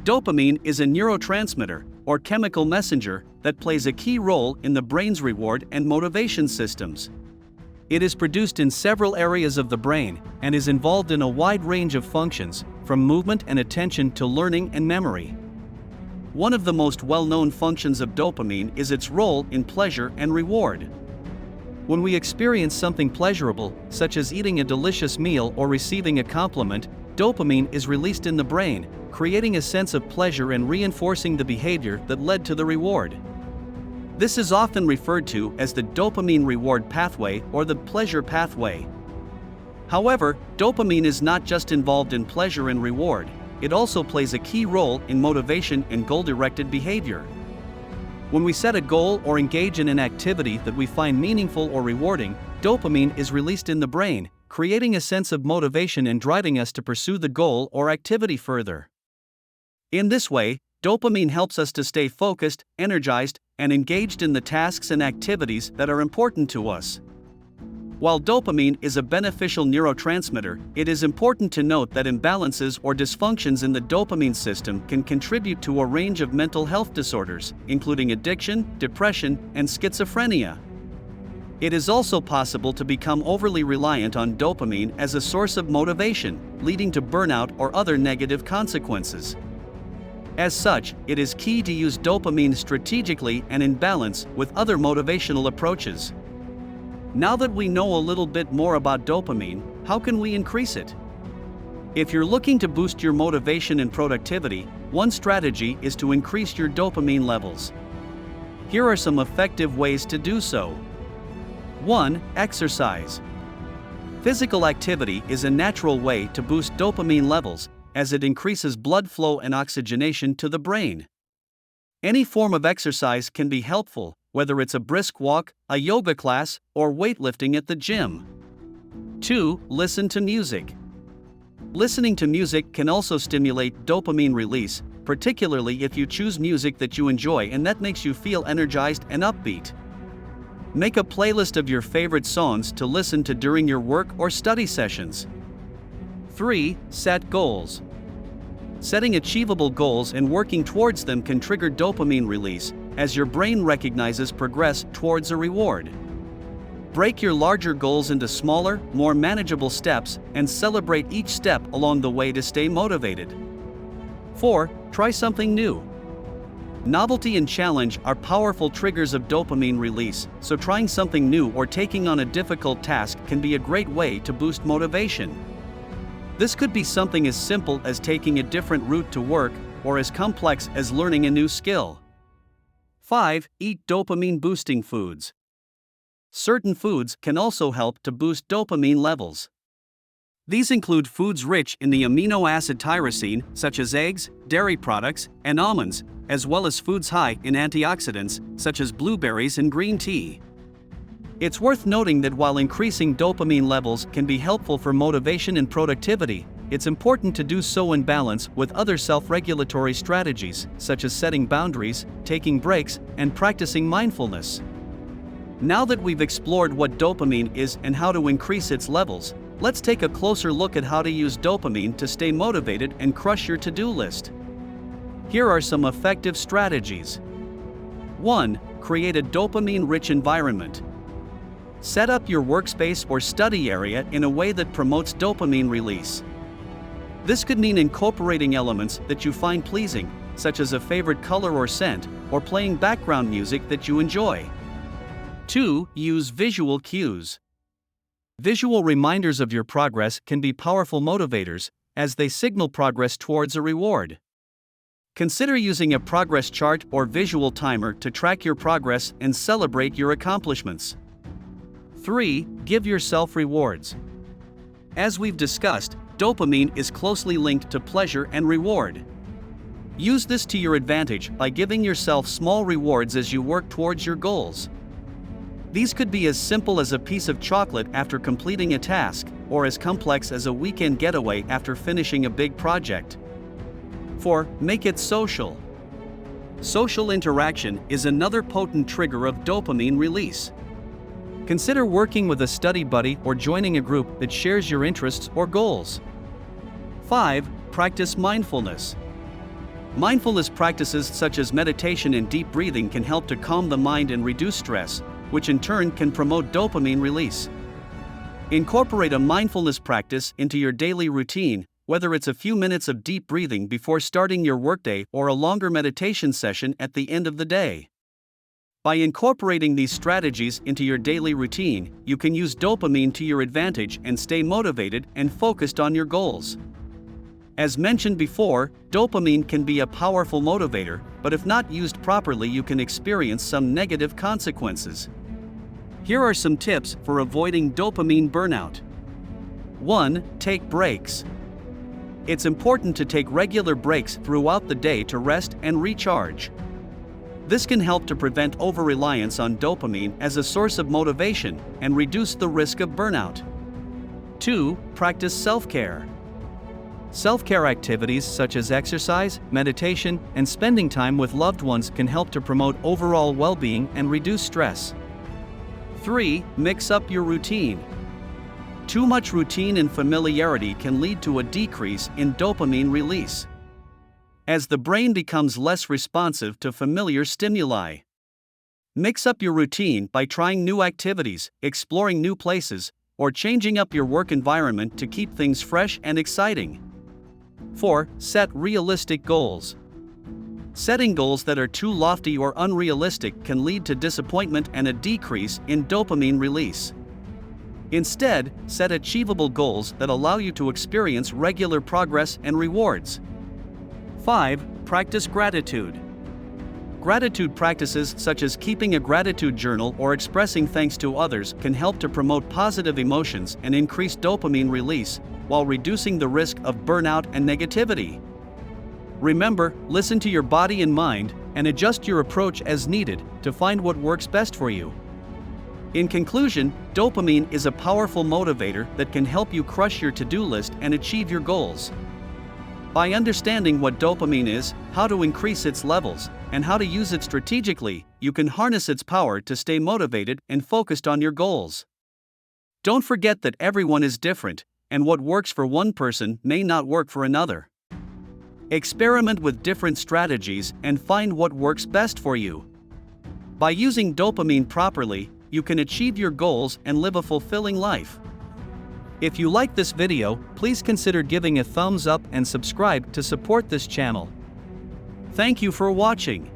Dopamine is a neurotransmitter, or chemical messenger, that plays a key role in the brain's reward and motivation systems. It is produced in several areas of the brain and is involved in a wide range of functions, from movement and attention to learning and memory. One of the most well-known functions of dopamine is its role in pleasure and reward. When we experience something pleasurable, such as eating a delicious meal or receiving a compliment, dopamine is released in the brain, creating a sense of pleasure and reinforcing the behavior that led to the reward. This is often referred to as the dopamine reward pathway or the pleasure pathway. However, dopamine is not just involved in pleasure and reward, it also plays a key role in motivation and goal-directed behavior. When we set a goal or engage in an activity that we find meaningful or rewarding, dopamine is released in the brain, creating a sense of motivation and driving us to pursue the goal or activity further. In this way, dopamine helps us to stay focused, energized, and engaged in the tasks and activities that are important to us. While dopamine is a beneficial neurotransmitter, it is important to note that imbalances or dysfunctions in the dopamine system can contribute to a range of mental health disorders, including addiction, depression, and schizophrenia. It is also possible to become overly reliant on dopamine as a source of motivation, leading to burnout or other negative consequences. As such, it is key to use dopamine strategically and in balance with other motivational approaches. Now that we know a little bit more about dopamine, how can we increase it? If you're looking to boost your motivation and productivity, one strategy is to increase your dopamine levels. Here are some effective ways to do so. 1. Exercise. Physical activity is a natural way to boost dopamine levels, as it increases blood flow and oxygenation to the brain. Any form of exercise can be helpful, whether it's a brisk walk, a yoga class, or weightlifting at the gym. 2. Listen to music. Listening to music can also stimulate dopamine release, particularly if you choose music that you enjoy and that makes you feel energized and upbeat. Make a playlist of your favorite songs to listen to during your work or study sessions. 3. Set goals. Setting achievable goals and working towards them can trigger dopamine release, as your brain recognizes progress towards a reward. Break your larger goals into smaller, more manageable steps and celebrate each step along the way to stay motivated. 4. Try something new. Novelty and challenge are powerful triggers of dopamine release, so trying something new or taking on a difficult task can be a great way to boost motivation. This could be something as simple as taking a different route to work, or as complex as learning a new skill. 5. Eat dopamine-boosting foods. Certain foods can also help to boost dopamine levels. These include foods rich in the amino acid tyrosine, such as eggs, dairy products, and almonds, as well as foods high in antioxidants, such as blueberries and green tea. It's worth noting that while increasing dopamine levels can be helpful for motivation and productivity, it's important to do so in balance with other self-regulatory strategies, such as setting boundaries, taking breaks, and practicing mindfulness. Now that we've explored what dopamine is and how to increase its levels, let's take a closer look at how to use dopamine to stay motivated and crush your to-do list. Here are some effective strategies. 1. Create a dopamine-rich environment. Set up your workspace or study area in a way that promotes dopamine release. This could mean incorporating elements that you find pleasing, such as a favorite color or scent, or playing background music that you enjoy. 2. Use visual cues. Visual reminders of your progress can be powerful motivators, as they signal progress towards a reward. Consider using a progress chart or visual timer to track your progress and celebrate your accomplishments. 3. Give yourself rewards. As we've discussed, dopamine is closely linked to pleasure and reward. Use this to your advantage by giving yourself small rewards as you work towards your goals. These could be as simple as a piece of chocolate after completing a task, or as complex as a weekend getaway after finishing a big project. 4. Make it social. Social interaction is another potent trigger of dopamine release. Consider working with a study buddy or joining a group that shares your interests or goals. 5. Practice mindfulness. Mindfulness practices such as meditation and deep breathing can help to calm the mind and reduce stress, which in turn can promote dopamine release. Incorporate a mindfulness practice into your daily routine, whether it's a few minutes of deep breathing before starting your workday or a longer meditation session at the end of the day. By incorporating these strategies into your daily routine, you can use dopamine to your advantage and stay motivated and focused on your goals. As mentioned before, dopamine can be a powerful motivator, but if not used properly, you can experience some negative consequences. Here are some tips for avoiding dopamine burnout. 1. Take breaks. It's important to take regular breaks throughout the day to rest and recharge. This can help to prevent over-reliance on dopamine as a source of motivation and reduce the risk of burnout. 2. Practice self-care. Self-care activities such as exercise, meditation, and spending time with loved ones can help to promote overall well-being and reduce stress. 3. Mix up your routine. Too much routine and familiarity can lead to a decrease in dopamine release, as the brain becomes less responsive to familiar stimuli. Mix up your routine by trying new activities, exploring new places, or changing up your work environment to keep things fresh and exciting. 4. Set realistic goals. Setting goals that are too lofty or unrealistic can lead to disappointment and a decrease in dopamine release. Instead, set achievable goals that allow you to experience regular progress and rewards. 5. Practice gratitude. Gratitude practices such as keeping a gratitude journal or expressing thanks to others can help to promote positive emotions and increase dopamine release, while reducing the risk of burnout and negativity. Remember, listen to your body and mind, and adjust your approach as needed to find what works best for you. In conclusion, dopamine is a powerful motivator that can help you crush your to-do list and achieve your goals. By understanding what dopamine is, how to increase its levels, and how to use it strategically, you can harness its power to stay motivated and focused on your goals. Don't forget that everyone is different, and what works for one person may not work for another. Experiment with different strategies and find what works best for you. By using dopamine properly, you can achieve your goals and live a fulfilling life. If you like this video, please consider giving a thumbs up and subscribe to support this channel. Thank you for watching.